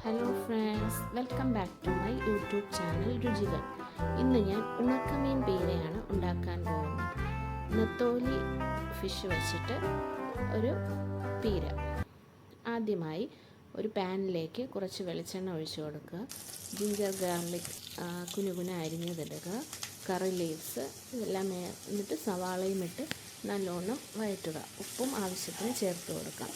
Hello friends, welcome back to my YouTube channel Ruchikal. ഇന്ന് ഞാൻ ഉണക്കമീൻ പീരയാണ് ഉണ്ടാക്കാൻ പോകുന്നത്. നെത്തോലി ഫിഷ് വെച്ചിട്ട് ഒരു പീര. ആദ്യമായി ഒരു പാനിലേക്ക് കുറച്ച് വെളിച്ചെണ്ണ ഒഴിച്ചു കൊടുക്കുക. ജിഞ്ചർ ഗാർലിക് കുനുകുന അരിഞ്ഞതിടുക. കറി ലീവ്സ് ഇതെല്ലാം എന്നിട്ട് സവാളയും ഇട്ട് നല്ലോണം വഴറ്റുക. ഉപ്പും ആവശ്യത്തിന് ചേർത്ത് കൊടുക്കാം.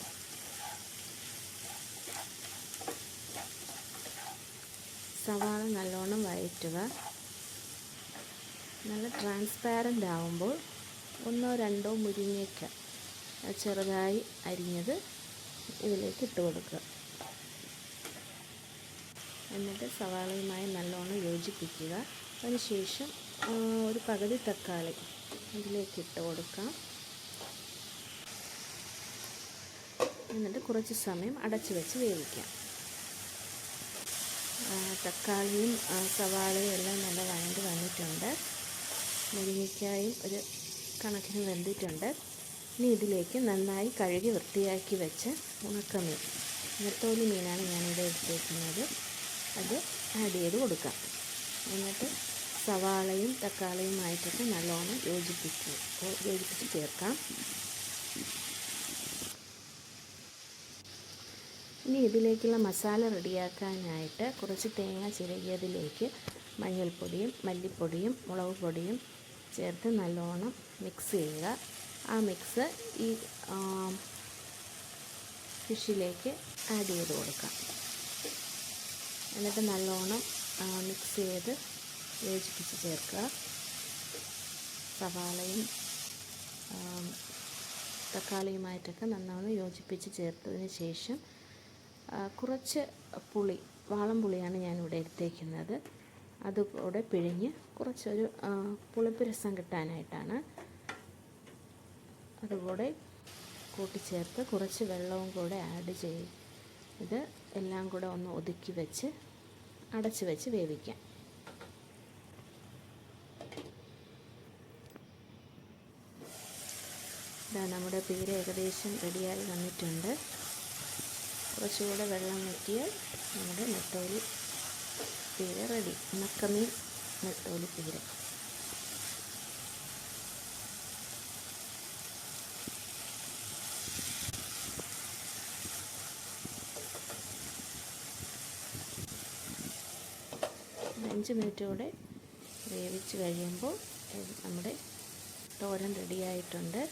സവാള നല്ലോണം വഴറ്റുക. നല്ല ട്രാൻസ്പാരൻ്റ് ആവുമ്പോൾ ഒന്നോ രണ്ടോ മുരിങ്ങയ്ക്ക ചെറുതായി അരിഞ്ഞത് ഇതിലേക്ക് ഇട്ട് കൊടുക്കുക. എന്നിട്ട് സവാളയുമായി നല്ലോണം യോജിപ്പിക്കുക. അതിനുശേഷം ഒരു പകുതി തക്കാളി ഇതിലേക്ക് ഇട്ട് കൊടുക്കാം. എന്നിട്ട് കുറച്ച് സമയം അടച്ചു വെച്ച് വേവിക്കാം. തക്കാളിയും സവാളയും എല്ലാം നല്ല വഴണ്ട് വന്നിട്ടുണ്ട്. മുരിങ്ങയ്ക്കായും ഒരു കണക്കിന് വെന്തിട്ടുണ്ട്. ഇനി ഇതിലേക്ക് നന്നായി കഴുകി വൃത്തിയാക്കി വെച്ച് ഉണക്കമീൻ, നെത്തോലി മീനാണ് ഞാനിവിടെ എടുത്തേക്കുന്നത്, അത് ആഡ് ചെയ്ത് കൊടുക്കാം. എന്നിട്ട് സവാളയും തക്കാളിയുമായിട്ടൊക്കെ നല്ലോണം യോജിപ്പിച്ച് ചേർക്കാം. ഇനി ഇതിലേക്കുള്ള മസാല റെഡിയാക്കാനായിട്ട് കുറച്ച് തേങ്ങ ചിരകിയതിലേക്ക് മഞ്ഞൾപ്പൊടിയും മല്ലിപ്പൊടിയും മുളക് പൊടിയും ചേർത്ത് നല്ലോണം മിക്സ് ചെയ്യുക. ആ മിക്സ് ഈ ഫിഷിലേക്ക് ആഡ് ചെയ്ത് കൊടുക്കാം. എന്നിട്ട് നല്ലോണം മിക്സ് ചെയ്ത് യോജിപ്പിച്ച് ചേർക്കുക. സവാളയും തക്കാളിയുമായിട്ടൊക്കെ നല്ലോണം യോജിപ്പിച്ച് ചേർത്തതിന് ശേഷം കുറച്ച് പുളി, വാളംപുളിയാണ് ഞാനിവിടെ എടുത്തേക്കുന്നത്, അതുകൂടെ പിഴിഞ്ഞ് കുറച്ചൊരു പുളിപ്പ് രസം കിട്ടാനായിട്ടാണ്. അതുകൂടെ കൂട്ടിച്ചേർത്ത് കുറച്ച് വെള്ളവും കൂടെ ആഡ് ചെയ്ത് എല്ലാം കൂടെ ഒന്ന് ഒതുക്കി വെച്ച് അടച്ച് വെച്ച് വേവിക്കാം. ഇതാ നമ്മുടെ പീര ഏകദേശം റെഡിയായി വന്നിട്ടുണ്ട്. കുറച്ചുകൂടെ വെള്ളം വറ്റിയാൽ നമ്മുടെ നെത്തോലി പീര റെഡി. ഉണക്കമീൻ നെത്തോലി പീര. ഒരു 5 മിനിറ്റ് കൂടെ വേവിച്ച് കഴിയുമ്പോൾ നമ്മുടെ തോരൻ റെഡിയായിട്ടുണ്ട്.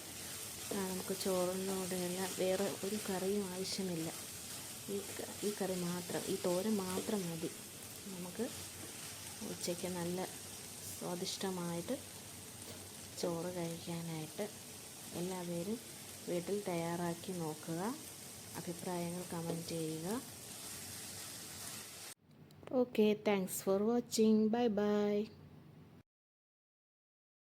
നമുക്ക് ചോറിനോടെല്ലാം വേറെ ഒരു കറിയും ആവശ്യമില്ല. ഈ കറി മാത്രം, ഈ തോരൻ മാത്രം മതി നമുക്ക് ഉച്ചയ്ക്ക് നല്ല സ്വാദിഷ്ടമായിട്ട് ചോറ് കഴിക്കാനായിട്ട്. എല്ലാവരും വീട്ടിൽ തയ്യാറാക്കി നോക്കുക. അഭിപ്രായങ്ങൾ കമൻറ്റ് ചെയ്യുക. Okay, thanks for watching. Bye bye.